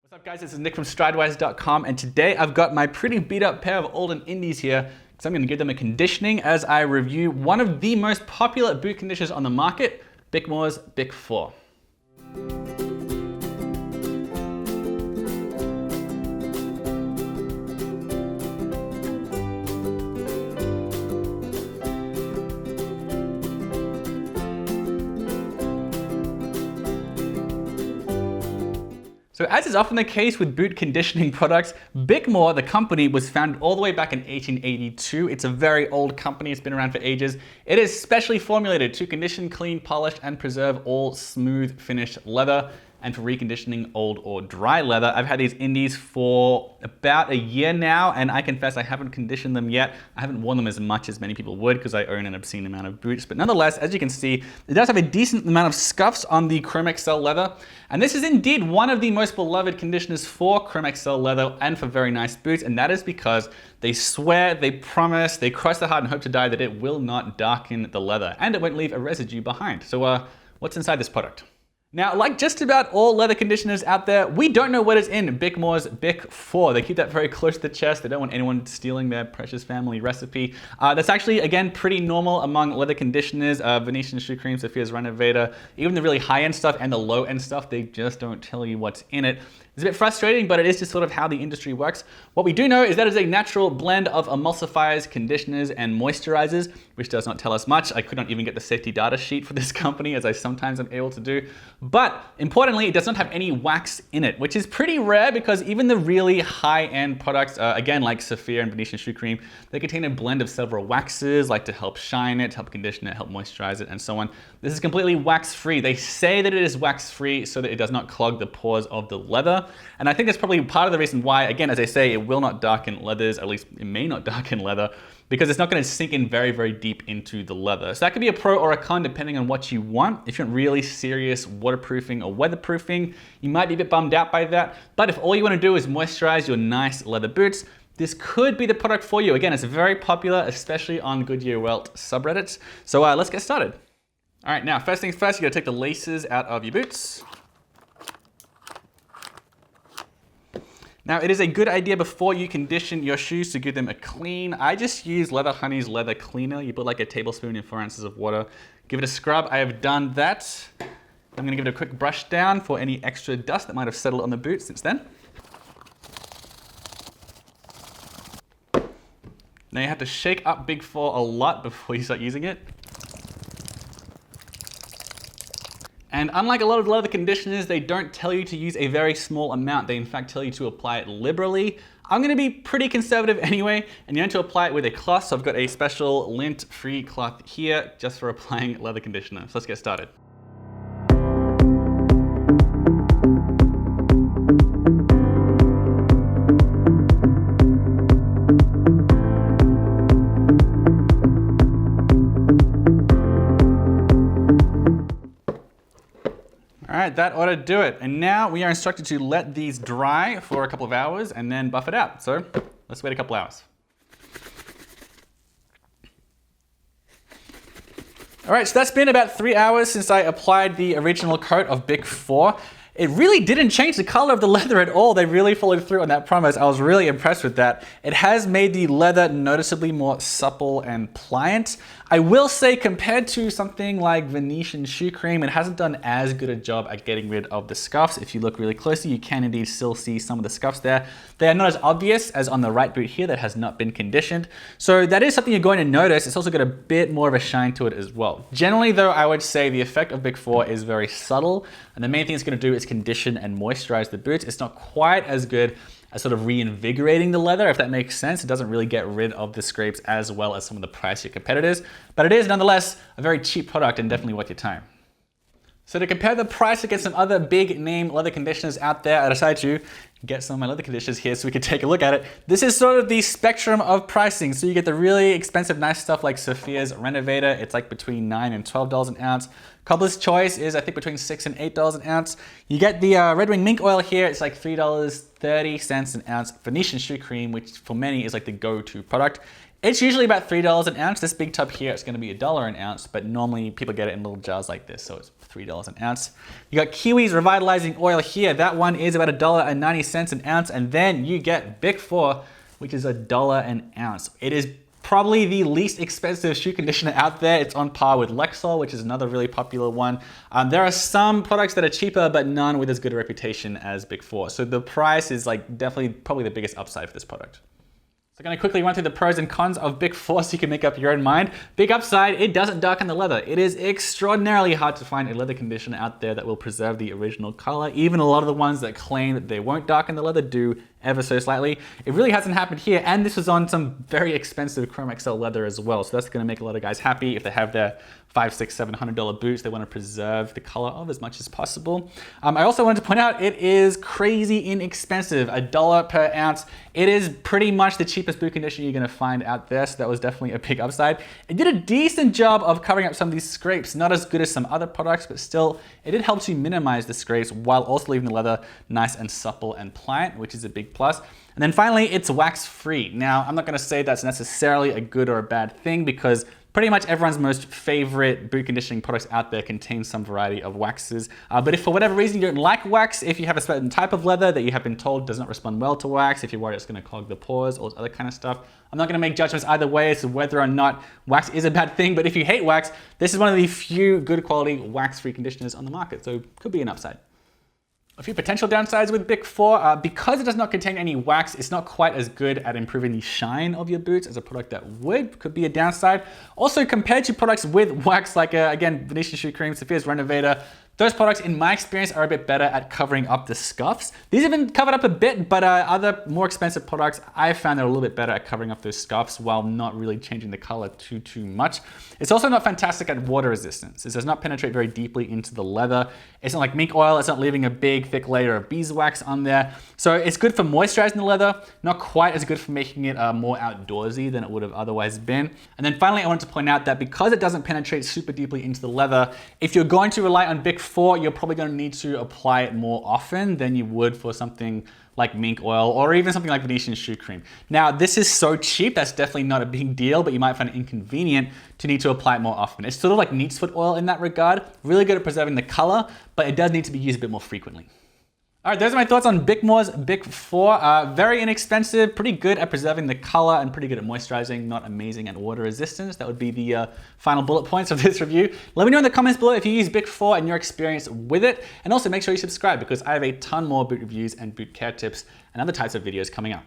What's up guys, this is Nick from Stridewise.com, and today I've got my pretty beat up pair of old and indies here because I'm going to give them a conditioning as I review one of the most popular boot conditioners on the market, Bickmore's Bick 4. So as is often the case with boot conditioning products, Bickmore, the company, was founded all the way back in 1882. It's a very old company, it's been around for ages. It is specially formulated to condition, clean, polish, and preserve all smooth finished leather, and for reconditioning old or dry leather. I've had these indies for about a year now, and I confess I haven't conditioned them yet. I haven't worn them as much as many people would because I own an obscene amount of boots, but nonetheless, as you can see, it does have a decent amount of scuffs on the Chrome XL leather, and this is indeed one of the most beloved conditioners for Chrome XL leather and for very nice boots, and that is because they swear, they promise, they cross their heart and hope to die that it will not darken the leather, and it won't leave a residue behind. So what's inside this product? Now, like just about all leather conditioners out there, we don't know what is in Bickmore's Bick 4. They keep that very close to the chest. They don't want anyone stealing their precious family recipe. That's actually, again, pretty normal among leather conditioners. Venetian Shoe Cream, Saphir's Renovateur, even the really high-end stuff and the low-end stuff, they just don't tell you what's in it. It's a bit frustrating, but it is just sort of how the industry works. What we do know is that it's a natural blend of emulsifiers, conditioners, and moisturizers, which does not tell us much. I could not even get the safety data sheet for this company, as I sometimes am able to do. But importantly, it does not have any wax in it, which is pretty rare because even the really high-end products, again, like Saphir and Venetian Shoe Cream, they contain a blend of several waxes, like to help shine it, help condition it, help moisturize it, and so on. This is completely wax-free. They say that it is wax-free so that it does not clog the pores of the leather. And I think that's probably part of the reason why, again, as I say, it will not darken leathers, at least it may not darken leather, because it's not going to sink in very, very deep into the leather. So that could be a pro or a con depending on what you want. If you want really serious waterproofing or weatherproofing, you might be a bit bummed out by that. But if all you want to do is moisturize your nice leather boots, this could be the product for you. Again, it's very popular, especially on Goodyear Welt subreddits. So let's get started. All right, now, first things first, you gotta take the laces out of your boots. Now, it is a good idea before you condition your shoes to give them a clean. I just use Leather Honey's leather cleaner. You put like a tablespoon in 4 ounces of water. Give it a scrub. I have done that. I'm gonna give it a quick brush down for any extra dust that might have settled on the boot since then. Now you have to shake up Bick 4 a lot before you start using it. And unlike a lot of leather conditioners, they don't tell you to use a very small amount. They in fact tell you to apply it liberally. I'm gonna be pretty conservative anyway, and you're going to apply it with a cloth. So I've got a special lint-free cloth here just for applying leather conditioner. So let's get started. All right, that ought to do it. And now we are instructed to let these dry for a couple of hours and then buff it out. So let's wait a couple hours. All right, so that's been about 3 hours since I applied the original coat of Bick 4. It really didn't change the color of the leather at all. They really followed through on that promise. I was really impressed with that. It has made the leather noticeably more supple and pliant. I will say, compared to something like Venetian Shoe Cream, it hasn't done as good a job at getting rid of the scuffs. If you look really closely, you can indeed still see some of the scuffs there. They are not as obvious as on the right boot here that has not been conditioned. So that is something you're going to notice. It's also got a bit more of a shine to it as well. Generally though, I would say the effect of Bick 4 is very subtle, and the main thing it's going to do is condition and moisturize the boots. It's not quite as good as sort of reinvigorating the leather, if that makes sense. It doesn't really get rid of the scrapes as well as some of the pricier competitors, but it is nonetheless a very cheap product and definitely worth your time. So to compare the price against some other big name leather conditioners out there, I decided to get some of my leather conditioners here so we could take a look at it. This is sort of the spectrum of pricing. So you get the really expensive, nice stuff like Saphir's Renovateur. It's like between $9 and $12 an ounce. Cobbler's Choice is, I think, between $6 and $8 an ounce. You get the Red Wing Mink Oil here. It's like $3.30 an ounce. Venetian Shoe Cream, which for many is like the go-to product, It's usually about $3 an ounce. This big tub here, it's gonna be $1 an ounce, but normally people get it in little jars like this, so it's $3 an ounce. You got Kiwi's Revitalizing Oil here. That one is about $1.90 an ounce, and then you get Bick4, which is $1 an ounce. It is probably the least expensive shoe conditioner out there. It's on par with Lexol, which is another really popular one. There are some products that are cheaper, but none with as good a reputation as Bick4. So the price is like definitely probably the biggest upside for this product. So I'm going to quickly run through the pros and cons of Bick4 so you can make up your own mind. Big upside, it doesn't darken the leather. It is extraordinarily hard to find a leather conditioner out there that will preserve the original color. Even a lot of the ones that claim that they won't darken the leather do ever so slightly. It really hasn't happened here, and this was on some very expensive Chrome XL leather as well, so that's going to make a lot of guys happy if they have their $500, $600, $700 boots they want to preserve the color of as much as possible. I also wanted to point out it is crazy inexpensive, $1 per ounce. It is pretty much the cheapest boot conditioner you're going to find out there, so that was definitely a big upside. It did a decent job of covering up some of these scrapes, not as good as some other products, but still it did help to minimize the scrapes while also leaving the leather nice and supple and pliant, which is a big plus. And then finally, it's wax free. Now, I'm not going to say that's necessarily a good or a bad thing because pretty much everyone's most favorite boot conditioning products out there contain some variety of waxes. But if for whatever reason you don't like wax, if you have a certain type of leather that you have been told does not respond well to wax, if you're worried it's going to clog the pores, all this other kind of stuff, I'm not going to make judgments either way as to whether or not wax is a bad thing. But if you hate wax, this is one of the few good quality wax-free conditioners on the market, so could be an upside. A few potential downsides with Bick4, because it does not contain any wax, it's not quite as good at improving the shine of your boots as a product that could be a downside. Also, compared to products with wax like, again, Venetian Shoe Cream, Saphir's Renovateur, those products, in my experience, are a bit better at covering up the scuffs. These have been covered up a bit, but other more expensive products, I found they're a little bit better at covering up those scuffs while not really changing the color too much. It's also not fantastic at water resistance. It does not penetrate very deeply into the leather. It's not like mink oil. It's not leaving a big, thick layer of beeswax on there. So it's good for moisturizing the leather, not quite as good for making it more outdoorsy than it would have otherwise been. And then finally, I wanted to point out that because it doesn't penetrate super deeply into the leather, if you're going to rely on Bick4, you're probably going to need to apply it more often than you would for something like mink oil or even something like Venetian Shoe Cream. Now, this is so cheap, that's definitely not a big deal, but you might find it inconvenient to need to apply it more often. It's sort of like neat's foot oil in that regard, really good at preserving the color, but it does need to be used a bit more frequently. All right, those are my thoughts on Bickmore's Bick4. Very inexpensive, pretty good at preserving the color and pretty good at moisturizing, not amazing at water resistance. That would be the final bullet points of this review. Let me know in the comments below if you use Bick4 and your experience with it. And also make sure you subscribe because I have a ton more boot reviews and boot care tips and other types of videos coming up.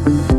Thank you.